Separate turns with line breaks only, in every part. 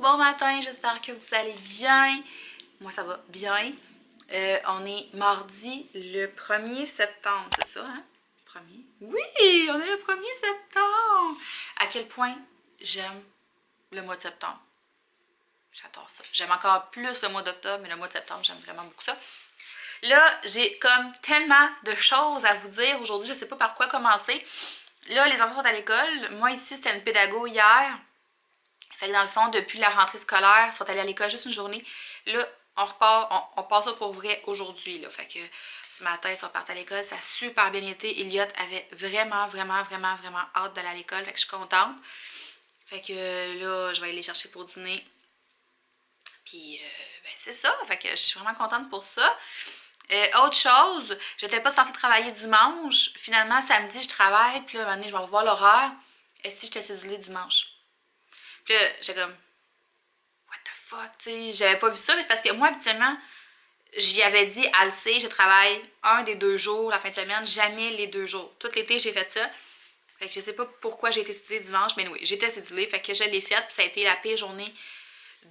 bon matin, j'espère que vous allez bien. Moi ça va bien. On est mardi le 1er septembre, c'est ça hein? 1er? Oui, on est le 1er septembre! À quel point j'aime le mois de septembre. J'adore ça. J'aime encore plus le mois d'octobre, mais le mois de septembre, j'aime vraiment beaucoup ça. Là, j'ai comme tellement de choses à vous dire aujourd'hui, je sais pas par quoi commencer. Là, les enfants sont à l'école. Moi, ici, c'était une pédago hier. Fait que dans le fond, depuis la rentrée scolaire, ils sont allés à l'école juste une journée. Là, on repart, on passe ça pour vrai aujourd'hui. Fait que ce matin, ils sont partis à l'école. Ça a super bien été. Elliot avait vraiment hâte d'aller à l'école. Fait que je suis contente. Fait que là, je vais aller les chercher pour dîner. Puis, ben c'est ça. Fait que je suis vraiment contente pour ça. Autre chose, j'étais pas censée travailler dimanche. Finalement, samedi, je travaille. Puis là, un moment donné, je vais revoir l'horaire. Et si j'étais cédulée dimanche? Puis là, j'étais comme, what the fuck, tu sais, j'avais pas vu ça, mais parce que moi, habituellement, j'y avais dit, elle le sait, je travaille un des 2 jours la fin de semaine, jamais les 2 jours. Tout l'été, j'ai fait ça. Fait que je sais pas pourquoi j'ai été cédulée dimanche, mais oui, j'étais cédulée, fait que je l'ai faite, puis ça a été la pire journée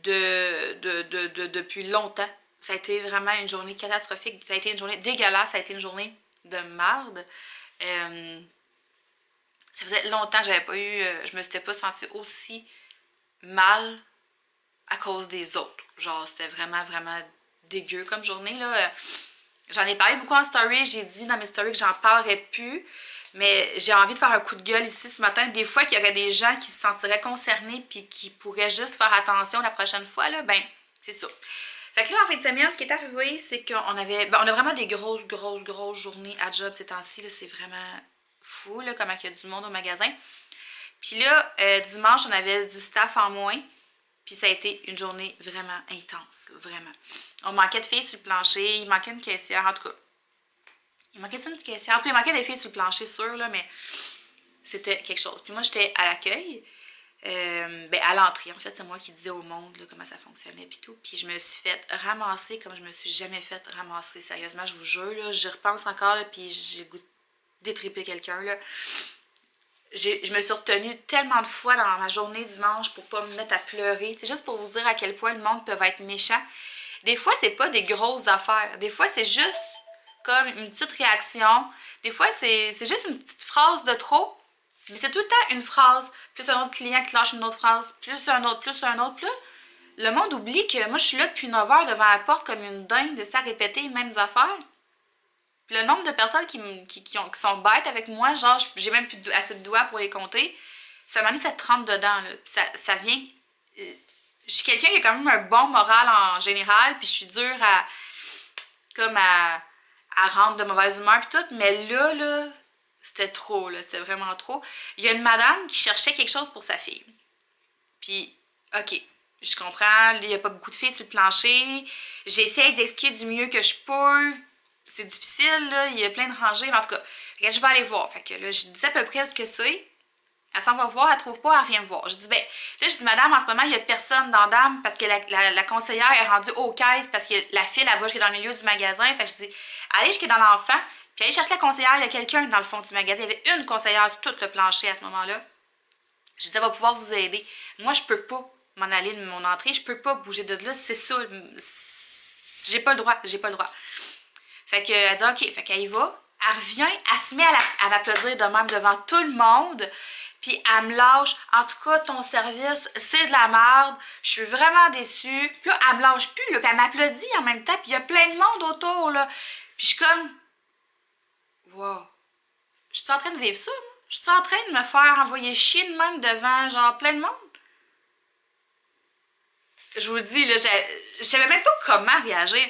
depuis longtemps. Ça a été vraiment une journée catastrophique, ça a été une journée dégueulasse, ça a été une journée de marde. Ça faisait longtemps que j'avais pas eu, je me suis pas sentie aussi mal à cause des autres. Genre, c'était vraiment dégueu comme journée, là. J'en ai parlé beaucoup en story, j'ai dit dans mes stories que j'en parlerais plus, mais j'ai envie de faire un coup de gueule ici ce matin. Des fois qu'il y aurait des gens qui se sentiraient concernés puis qui pourraient juste faire attention la prochaine fois, là, ben, c'est ça. Fait que là, en fin de semaine, ce qui est arrivé, c'est qu'on avait, ben, on a vraiment des grosses journées à job ces temps-ci, là, c'est vraiment fou, là, comment il y a du monde au magasin. Puis là, dimanche, on avait du staff en moins. Puis ça a été une journée vraiment intense, vraiment. On manquait de filles sur le plancher, il manquait une caissière, en tout cas. Il manquait une caissière, en tout cas, il manquait des filles sur le plancher, sûr, là, mais c'était quelque chose. Puis moi, j'étais à l'accueil, ben à l'entrée, en fait, c'est moi qui disais au monde là, comment ça fonctionnait, puis tout. Puis je me suis fait ramasser comme je me suis jamais fait ramasser, sérieusement, je vous jure, là, j'y repense encore, là, puis j'ai goût de détriper quelqu'un, là. Je me suis retenue tellement de fois dans ma journée dimanche pour pas me mettre à pleurer. C'est juste pour vous dire à quel point le monde peut être méchant. Des fois, c'est pas des grosses affaires. Des fois, c'est juste comme une petite réaction. Des fois, c'est juste une petite phrase de trop. Mais c'est tout le temps une phrase. Plus un autre client qui lâche une autre phrase. Plus un autre. Plus là, le monde oublie que moi, je suis là depuis 9 heures devant la porte comme une dingue de ça répéter les mêmes affaires. Puis le nombre de personnes qui sont bêtes avec moi, genre, j'ai même plus assez de doigts pour les compter, ça m'a dit que ça te rentre dedans, là. Ça vient... je suis quelqu'un qui a quand même un bon moral en général, puis je suis dure à rendre de mauvaise humeur puis tout, mais là, c'était trop, là, c'était vraiment trop. Il y a une madame qui cherchait quelque chose pour sa fille. Puis, ok, je comprends, il n'y a pas beaucoup de filles sur le plancher, j'essaie d'expliquer du mieux que je peux. C'est difficile, là, il y a plein de rangées, mais en tout cas, je vais aller voir. Fait que là, je dis à peu près ce que c'est. Elle s'en va voir, elle trouve pas, elle vient me voir. Je dis, ben, là, je dis, madame, en ce moment, il y a personne dans Dame parce que la conseillère est rendue aux caisses parce que la file, elle va jusqu'à dans le milieu du magasin. Fait que je dis, allez jusqu'à dans l'enfant, puis allez chercher la conseillère, il y a quelqu'un dans le fond du magasin. Il y avait une conseillère sur tout le plancher à ce moment-là. Je dis, elle va pouvoir vous aider. Moi, je peux pas m'en aller de mon entrée, je peux pas bouger de là, c'est ça. J'ai pas le droit. Fait qu'elle dit ok, fait qu'elle y va, elle revient, elle se met à m'applaudir de même devant tout le monde, puis elle me lâche, en tout cas ton service c'est de la merde, je suis vraiment déçue, puis là elle me lâche plus, là, puis elle m'applaudit en même temps, puis il y a plein de monde autour, là, puis je suis comme, wow, je suis en train de vivre ça, moi? Je suis en train de me faire envoyer chier de même devant genre plein de monde? Je vous dis, là, je savais même pas comment réagir.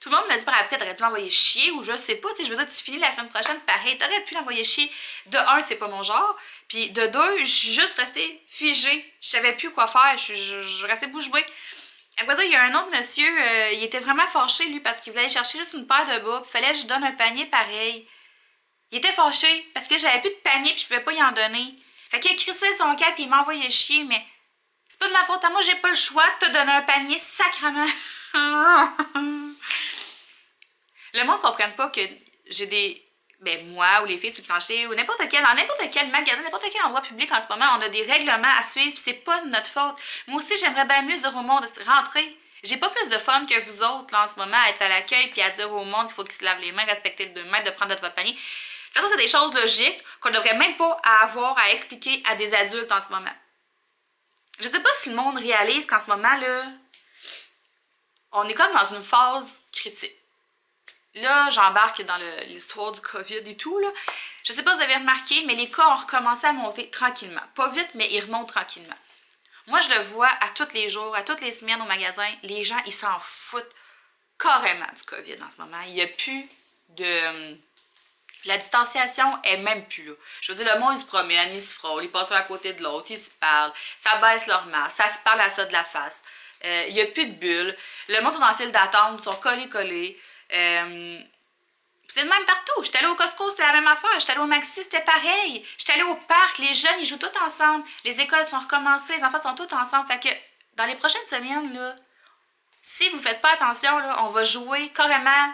Tout le monde m'a dit par après, t'aurais dû l'envoyer chier ou je sais pas, tu sais, je veux dire, tu finis la semaine prochaine, pareil, t'aurais pu l'envoyer chier. De un, c'est pas mon genre, puis de deux, je suis juste restée figée, je savais plus quoi faire, je restais bouche bée. Après ça, il y a un autre monsieur, il était vraiment fâché, lui, parce qu'il voulait aller chercher juste une paire de bas, puis fallait que je donne un panier pareil. Il était fâché, parce que j'avais plus de panier, puis je pouvais pas y en donner. Fait qu'il a crissé son cap, puis il m'envoyait chier, mais c'est pas de ma faute à moi, j'ai pas le choix de te donner un panier, sacrement. Le monde ne comprenne pas que j'ai des ben moi ou les filles sur le plancher ou dans n'importe quel magasin, n'importe quel endroit public en ce moment, on a des règlements à suivre, c'est pas de notre faute. Moi aussi, j'aimerais bien mieux dire au monde, rentrez. J'ai pas plus de fun que vous autres là, en ce moment à être à l'accueil puis à dire au monde qu'il faut qu'ils se lavent les mains, respecter le 2 mètres, de prendre de votre panier. De toute façon, c'est des choses logiques qu'on ne devrait même pas avoir à expliquer à des adultes en ce moment. Je sais pas si le monde réalise qu'en ce moment, là, on est comme dans une phase critique. Là, j'embarque dans l'histoire du COVID et tout, là. Je sais pas si vous avez remarqué, mais les cas ont recommencé à monter tranquillement. Pas vite, mais ils remontent tranquillement. Moi, je le vois à tous les jours, à toutes les semaines au magasin. Les gens, ils s'en foutent carrément du COVID en ce moment. Il n'y a plus de... La distanciation est même plus là. Je veux dire, le monde, il se promène, il se frôle, ils passent à côté de l'autre, ils se parlent, ça baisse leur masque, ça se parle à ça de la face. Il n'y a plus de bulles. Le monde sont en file d'attente, ils sont collés. C'est le même partout. J'étais allée au Costco, c'était la même affaire. J'étais allée au Maxi, c'était pareil. J'étais allée au parc, les jeunes, ils jouent tous ensemble. Les écoles sont recommencées, les enfants sont tous ensemble. Fait que dans les prochaines semaines, là, si vous ne faites pas attention, là, on va jouer carrément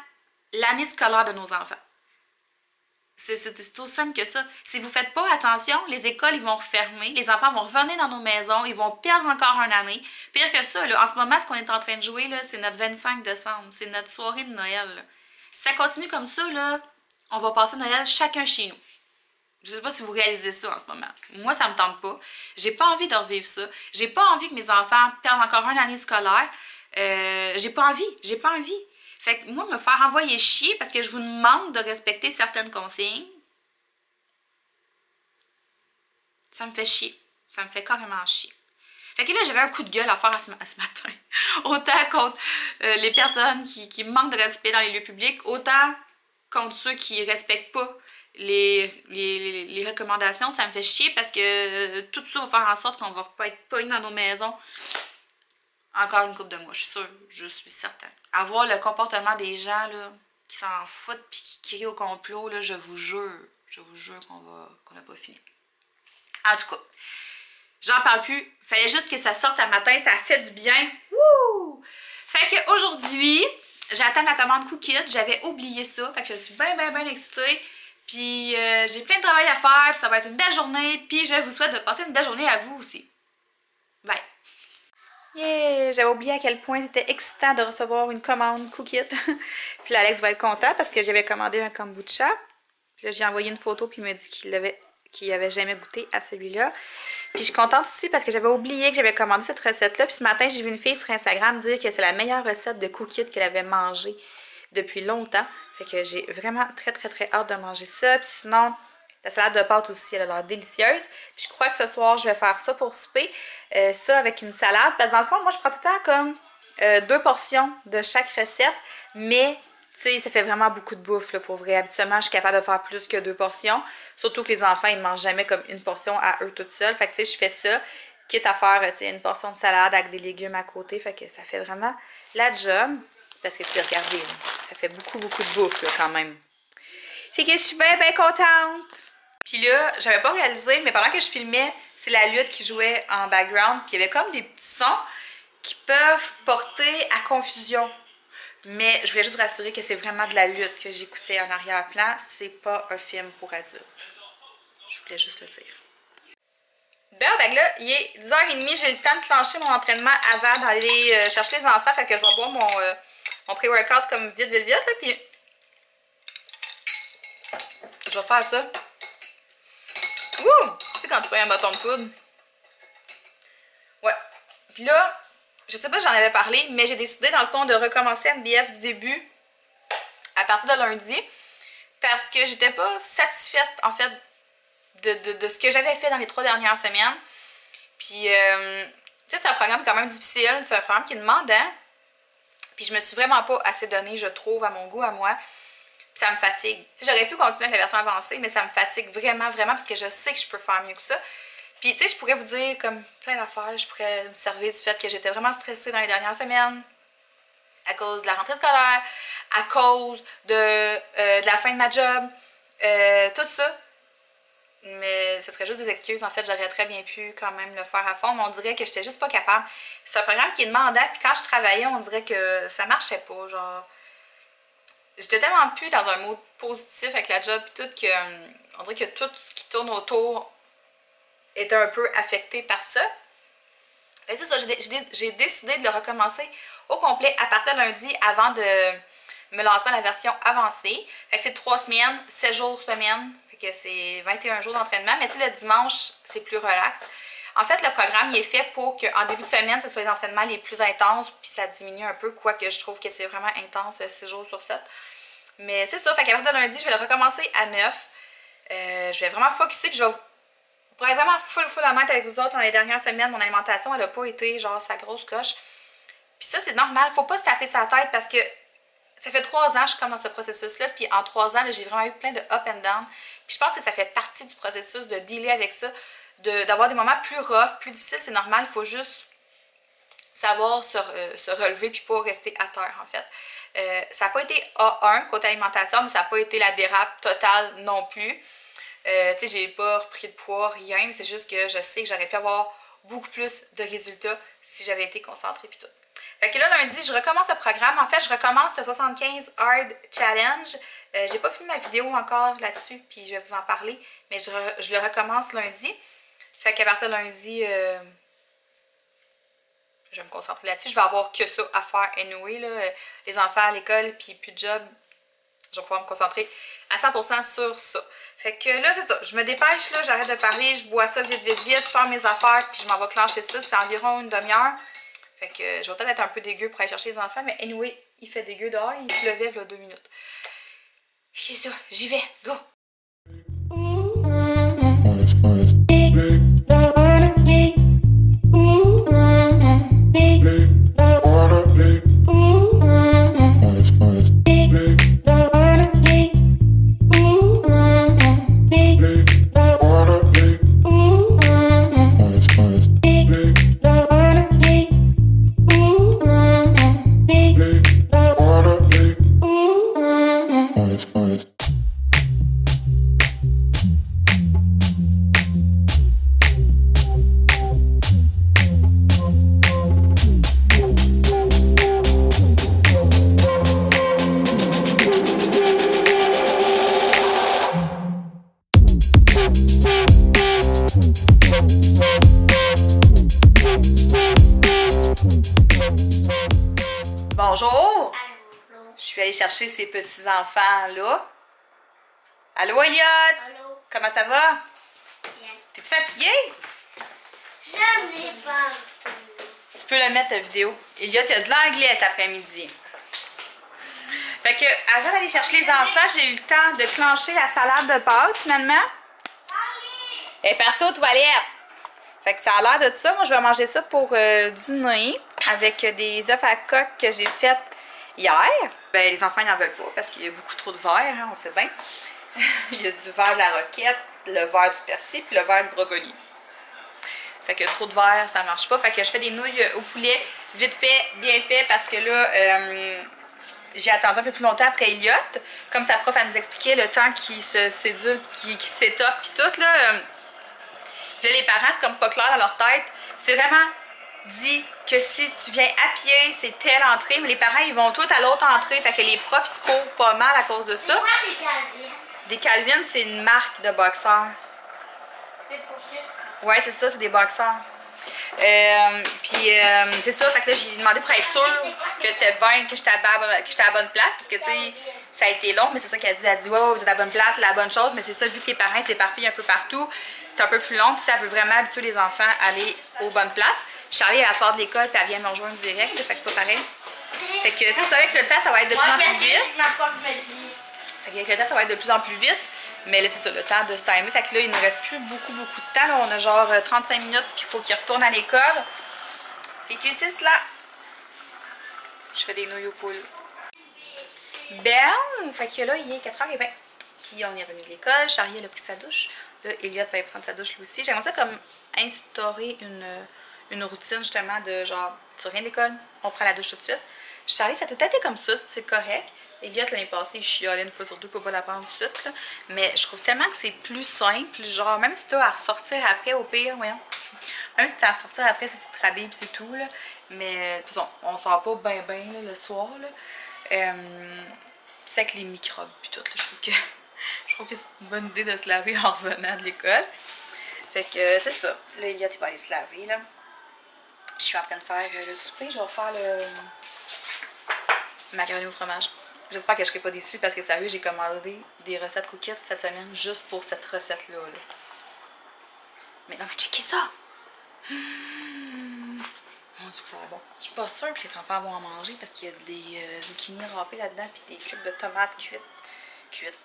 l'année scolaire de nos enfants. C'est aussi simple que ça. Si vous ne faites pas attention, les écoles ils vont refermer, les enfants vont revenir dans nos maisons, ils vont perdre encore une année. Pire que ça, là, en ce moment, ce qu'on est en train de jouer, c'est notre 25 décembre. C'est notre soirée de Noël. Là. Si ça continue comme ça, là, on va passer Noël chacun chez nous. Je ne sais pas si vous réalisez ça en ce moment. Moi, ça me tente pas. J'ai pas envie de revivre ça. J'ai pas envie que mes enfants perdent encore une année scolaire. J'ai pas envie. Fait que moi, me faire envoyer chier parce que je vous demande de respecter certaines consignes, ça me fait chier. Ça me fait carrément chier. Fait que là, j'avais un coup de gueule à faire ce matin. Autant contre les personnes qui manquent de respect dans les lieux publics, autant contre ceux qui respectent pas les recommandations. Ça me fait chier parce que tout ça va faire en sorte qu'on va pas être pognés dans nos maisons encore une couple de mois, je suis certaine. Avoir le comportement des gens là, qui s'en foutent et qui crient au complot, là, je vous jure qu'on n'a pas fini. En tout cas, j'en parle plus. Fallait juste que ça sorte à matin, ça a fait du bien. Wouh! Fait qu'aujourd'hui, j'attends ma commande Cookit. J'avais oublié ça. Fait que je suis bien excitée. Puis j'ai plein de travail à faire. Puis ça va être une belle journée. Puis je vous souhaite de passer une belle journée à vous aussi. Bye! Yeah! J'avais oublié à quel point c'était excitant de recevoir une commande Cookit. Puis Alex va être content parce que j'avais commandé un kombucha. Puis là, j'ai envoyé une photo puis il m'a dit qu'il avait jamais goûté à celui-là. Puis je suis contente aussi parce que j'avais oublié que j'avais commandé cette recette-là. Puis ce matin, j'ai vu une fille sur Instagram dire que c'est la meilleure recette de Cookit qu'elle avait mangée depuis longtemps. Fait que j'ai vraiment très hâte de manger ça. Puis sinon, la salade de pâtes aussi, elle a l'air délicieuse. Puis je crois que ce soir, je vais faire ça pour souper. Ça avec une salade. Parce que dans le fond, moi, je prends tout le temps comme 2 portions de chaque recette. Mais, tu sais, ça fait vraiment beaucoup de bouffe, là, pour vrai. Habituellement, je suis capable de faire plus que 2 portions. Surtout que les enfants, ils ne mangent jamais comme une portion à eux toutes seuls. Fait que, tu sais, je fais ça. Quitte à faire, tu sais, une portion de salade avec des légumes à côté. Fait que ça fait vraiment la job. Parce que, tu sais, regardez, là, ça fait beaucoup de bouffe, là, quand même. Fait que je suis bien contente. Puis là, j'avais pas réalisé, mais pendant que je filmais, c'est la lutte qui jouait en background. Puis il y avait comme des petits sons qui peuvent porter à confusion. Mais je voulais juste vous rassurer que c'est vraiment de la lutte que j'écoutais en arrière-plan. C'est pas un film pour adultes. Je voulais juste le dire. Bon, ben là, il est 10h30. J'ai le temps de clencher mon entraînement avant d'aller chercher les enfants. Fait que je vais boire mon pré-workout comme vite, là. Puis je vais faire ça. Wouh! Tu sais quand tu prends un bâton de poudre? Ouais. Puis là, je sais pas si j'en avais parlé, mais j'ai décidé dans le fond de recommencer MBF du début à partir de lundi. Parce que j'étais pas satisfaite en fait de ce que j'avais fait dans les 3 dernières semaines. Puis, tu sais, c'est un programme quand même difficile. C'est un programme qui est demandant. Puis je me suis vraiment pas assez donné, je trouve, à mon goût, à moi. Puis ça me fatigue. Tu sais, j'aurais pu continuer avec la version avancée, mais ça me fatigue vraiment parce que je sais que je peux faire mieux que ça. Puis, tu sais, je pourrais vous dire comme plein d'affaires. Je pourrais me servir du fait que j'étais vraiment stressée dans les dernières semaines à cause de la rentrée scolaire, à cause de la fin de ma job, tout ça. Mais ce serait juste des excuses. En fait, j'aurais très bien pu quand même le faire à fond, mais on dirait que j'étais juste pas capable. C'est un programme qui est demandant, puis quand je travaillais, on dirait que ça marchait pas, genre... j'étais tellement plus dans un mode positif avec la job et tout que on dirait que tout ce qui tourne autour était un peu affecté par ça. Fait que c'est ça, j'ai décidé de le recommencer au complet à partir de lundi avant de me lancer dans la version avancée. Fait que c'est 3 semaines, 7 jours semaine. Fait que c'est 21 jours d'entraînement. Mais tu sais, le dimanche, c'est plus relax. En fait, le programme il est fait pour qu'en début de semaine, ce soit les entraînements les plus intenses, puis ça diminue un peu, quoique je trouve que c'est vraiment intense 6 jours sur 7. Mais c'est ça, fait qu'à partir de lundi, je vais le recommencer à 9. Je vais vraiment focusser, puis je vais, pour être vraiment full honnête avec vous autres, dans les dernières semaines, mon alimentation, elle n'a pas été genre sa grosse coche. Puis ça, c'est normal, faut pas se taper sa tête parce que ça fait 3 ans que je suis comme dans ce processus-là, puis en 3 ans, j'ai vraiment eu plein de up and down. Puis je pense que ça fait partie du processus de dealer avec ça, d'avoir des moments plus rough, plus difficiles, c'est normal, il faut juste savoir se relever puis pas rester à terre en fait. Ça n'a pas été A1 côté alimentation, mais ça n'a pas été la dérape totale non plus. Tu sais, j'ai pas repris de poids, rien, mais c'est juste que je sais que j'aurais pu avoir beaucoup plus de résultats si j'avais été concentrée puis tout. Fait que là, lundi, je recommence le programme. En fait, je recommence le 75 Hard Challenge. J'ai pas filmé ma vidéo encore là-dessus, puis je vais vous en parler, mais je le recommence lundi. Fait qu'à partir de lundi, je vais me concentrer là-dessus. Je vais avoir que ça à faire anyway, là. Les enfants à l'école, puis plus de job. Je vais pouvoir me concentrer à 100% sur ça. Fait que là, c'est ça. Je me dépêche, là, j'arrête de parler, je bois ça vite, je sors mes affaires, puis je m'en vais clencher ça. C'est environ une demi-heure. Fait que je vais peut-être être un peu dégueu pour aller chercher les enfants, mais anyway, il fait dégueu dehors, il pleuvait là 2 minutes. C'est ça, j'y vais, go! Bonjour! Je suis allée chercher ces petits-enfants-là. Allô, Elliot?
Allô?
Comment ça va?
Bien.
T'es-tu fatiguée?
J'aime les pâtes.
Tu peux la mettre, ta vidéo. Elliot, il y a de l'anglais cet après-midi. Fait que, avant d'aller chercher les enfants, j'ai eu le temps de clencher la salade de pâtes, finalement. Elle est partie aux toilettes. Fait que ça a l'air de ça. Moi, je vais manger ça pour dîner avec des œufs à coque que j'ai faites hier. Ben, les enfants, ils n'en veulent pas parce qu'il y a beaucoup trop de verre, hein, on sait bien. Il y a du verre de la roquette, le verre du persil puis le verre du brocoli. Fait que trop de verre, ça marche pas. Fait que je fais des nouilles au poulet, vite fait, bien fait, parce que là, j'ai attendu un peu plus longtemps après Elliot. Comme sa prof, elle nous expliquait le temps qui se sédule, qui s'étope puis tout, là. Puis là, les parents, c'est comme pas clair dans leur tête. C'est vraiment dit que si tu viens à pied, c'est telle entrée, mais les parents, ils vont tous à l'autre entrée. Fait que les profs, ils se courent pas mal à cause de ça.
C'est quoi des Calvin?
Des Calvin, c'est une marque de boxeurs.
Mais pour ça,
Ouais, c'est ça, c'est des boxeurs. Puis c'est ça, fait que là, j'ai demandé pour être sûre que c'était bien, que j'étais à la bonne place, parce que tu sais, ça a été long, mais c'est ça qu'elle dit. Elle dit, ouais, vous êtes à la bonne place, c'est la bonne chose, mais c'est ça, vu que les parents s'éparpillent un peu partout, c'est un peu plus long, puis elle veut vraiment habituer les enfants à aller aux bonnes places. Charlie, elle sort de l'école, puis elle vient me rejoindre direct, fait que c'est pas pareil. Fait que c'est ça, avec le temps, ça va être de plus en plus vite.
ma prof me dit.
Fait qu'avec le temps, ça va être de plus en plus vite. Mais là, c'est ça, le temps de se timer. Fait que là, il ne nous reste plus beaucoup de temps. Là, on a genre 35 minutes, puis il faut qu'il retourne à l'école. Et que c'est cela. Je fais des nouilles aux poules. Ben, fait que là, il est 4h20. Puis on est revenu de l'école. Charlie, elle a pris sa douche. Là, Elliot va y prendre sa douche lui aussi. J'aimerais ça comme instaurer une routine justement de genre, tu reviens de l'école, on prend la douche tout de suite. Charlie, ça a tout été comme ça, c'est correct. Elliot, l'année passée, il chialait une fois sur deux pour pas la prendre tout de suite. Là. Mais je trouve tellement que c'est plus simple. Genre, même si tu as à ressortir après, au pire, voyons. Même si tu as à ressortir après, si tu te rhabilles c'est tout. Là. Mais, faisons, on sort pas bien le soir. Là. sais, avec les microbes puis tout, là, je trouve que c'est une bonne idée de se laver en revenant de l'école. Fait que c'est ça. Là, Elliot, il va aller se laver, là. Je suis en train de faire le souper. Je vais faire le macaroni au fromage. J'espère que je ne serai pas déçue parce que sérieux, j'ai commandé des recettes cookies cette semaine juste pour cette recette-là. Là. Mais non, mais checkez ça! Mon Dieu, ça va bon. Je suis pas sûre que les enfants vont en manger parce qu'il y a des zucchini râpés là-dedans puis des cubes de tomates cuits.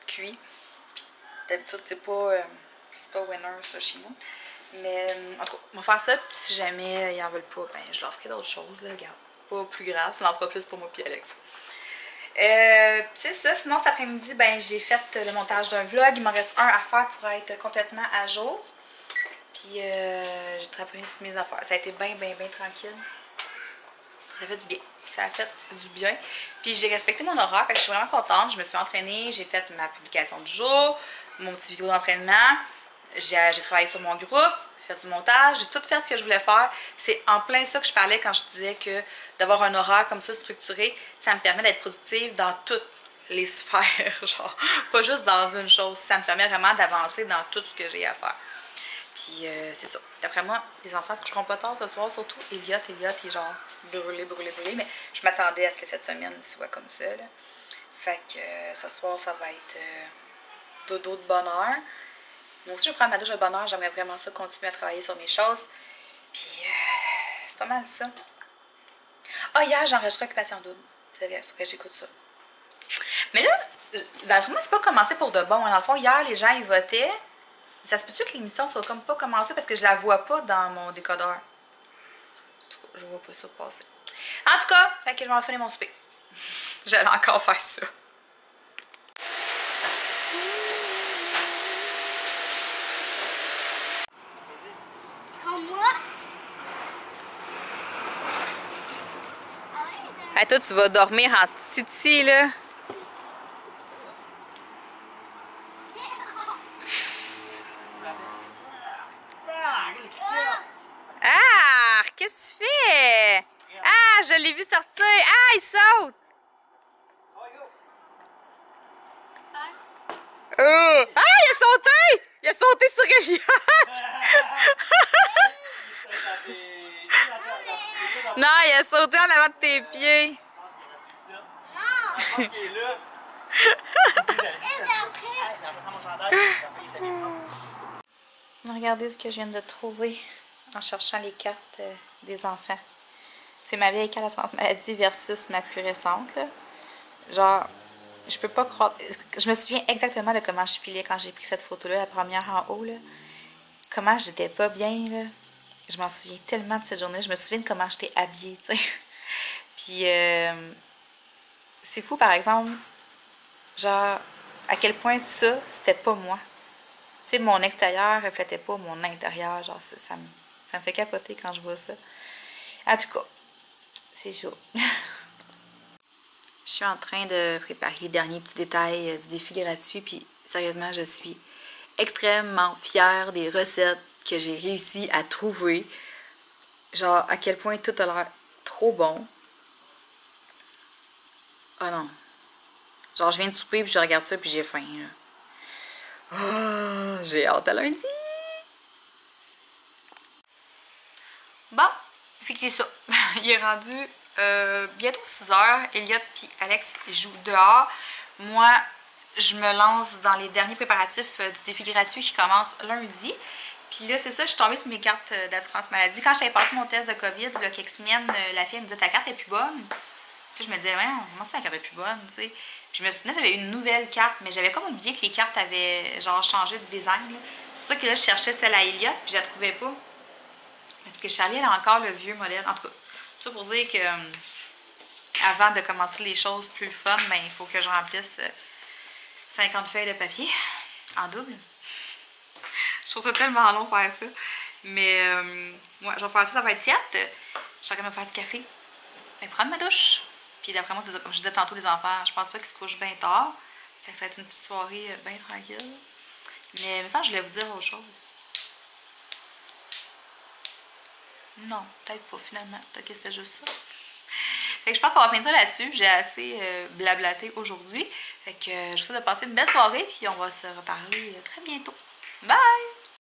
Puis d'habitude, c'est pas winner ça chez nous. Mais en tout cas, on va faire ça. Puis si jamais ils en veulent pas, ben je leur ferai d'autres choses. Là, regarde. Pas plus grave, ça en fera plus pour moi et Alex. C'est ça, sinon cet après-midi, ben j'ai fait le montage d'un vlog. Il m'en reste un à faire pour être complètement à jour. Puis j'ai travaillé sur mes affaires. Ça a été bien tranquille. Ça a fait du bien. Ça a fait du bien. Puis j'ai respecté mon horaire, fait que je suis vraiment contente. Je me suis entraînée, j'ai fait ma publication du jour, mon petit vidéo d'entraînement. J'ai travaillé sur mon groupe, fait du montage, j'ai tout fait ce que je voulais faire. C'est en plein ça que je parlais quand je disais que d'avoir un horaire comme ça structuré, ça me permet d'être productive dans toutes les sphères, genre pas juste dans une chose. Ça me permet vraiment d'avancer dans tout ce que j'ai à faire. Puis c'est ça. D'après moi, les enfants se coucheront pas tard ce soir, surtout Elliot est genre brûlé. Mais je m'attendais à ce que cette semaine soit comme ça, là. Fait que ce soir, ça va être dodo de bonne heure. Moi aussi, je vais prendre ma douche de bonne heure. J'aimerais vraiment ça continuer à travailler sur mes choses. Puis, c'est pas mal ça. Ah, hier, j'ai enregistré Occupation Double. C'est vrai, il faut que j'écoute ça. Mais là, d'après moi, c'est pas commencé pour de bon. Dans le fond, hier, les gens, ils votaient. Ça se peut-tu que l'émission soit comme pas commencée parce que je la vois pas dans mon décodeur. En tout cas, je vois pas ça passer. En tout cas, fait que je vais en finir mon souper. J'allais encore faire ça. Hey, toi, tu vas dormir en titi, là. Ah! Qu'est-ce que tu fais? Ah, je l'ai vu sortir. Ah, il saute! Ah, il a sauté! Il a sauté sur Elliot! Non, il a sauté en avant de tes pieds. Regardez ce que je viens de trouver en cherchant les cartes des enfants. C'est ma vieille carte d'assurance maladie versus ma plus récente. Là. Genre, je peux pas croire. Je me souviens exactement de comment je filais quand j'ai pris cette photo-là, la première en haut. Là. Comment j'étais pas bien. Là. Je m'en souviens tellement de cette journée. Je me souviens de comment j'étais habillée. T'sais. Puis, c'est fou, par exemple, genre, à quel point ça, c'était pas moi. Tu sais, mon extérieur reflétait pas mon intérieur. Genre, ça me fait capoter quand je vois ça. En tout cas, c'est chaud. Je suis en train de préparer les derniers petits détails du défi gratuit. Puis, sérieusement, je suis extrêmement fière des recettes que j'ai réussi à trouver. Genre, à quel point tout a l'air trop bon. Oh non. Genre, je viens de souper, puis je regarde ça, puis j'ai faim. Oh, j'ai hâte à lundi. Bon, fait que c'est ça. Il est rendu bientôt 6 h. Elliot puis Alex jouent dehors. Moi, je me lance dans les derniers préparatifs du défi gratuit qui commence lundi. Puis là, c'est ça, je suis tombée sur mes cartes d'assurance maladie. Quand j'avais passé mon test de COVID, il y a quelques semaines, la fille me disait ta carte est plus bonne. Puis je me disais, ouais, comment ça, la carte est plus bonne, tu sais. Puis je me souvenais, j'avais une nouvelle carte, mais j'avais comme oublié que les cartes avaient genre changé de design. C'est pour ça que là, je cherchais celle à Elliot, puis je la trouvais pas. Parce que Charlie, elle a encore le vieux modèle. En tout cas, tout ça pour dire que avant de commencer les choses plus fun, ben, il faut que je remplisse 50 feuilles de papier en double. Je trouve ça tellement long faire ça. Mais ouais, je vais faire ça, ça va être fait. Je suis en train de me faire du café. Ben, prendre ma douche. Puis d'après moi, c'est ça, comme je disais tantôt, les enfants, je pense pas qu'ils se couchent bien tard. Fait que ça va être une petite soirée bien tranquille. Mais ça, je voulais vous dire autre chose. Non, peut-être pas finalement. Peut-être que c'était juste ça. Fait que je pense qu'on va finir ça là-dessus. J'ai assez blablaté aujourd'hui. Fait que je vous souhaite de passer une belle soirée, puis on va se reparler très bientôt.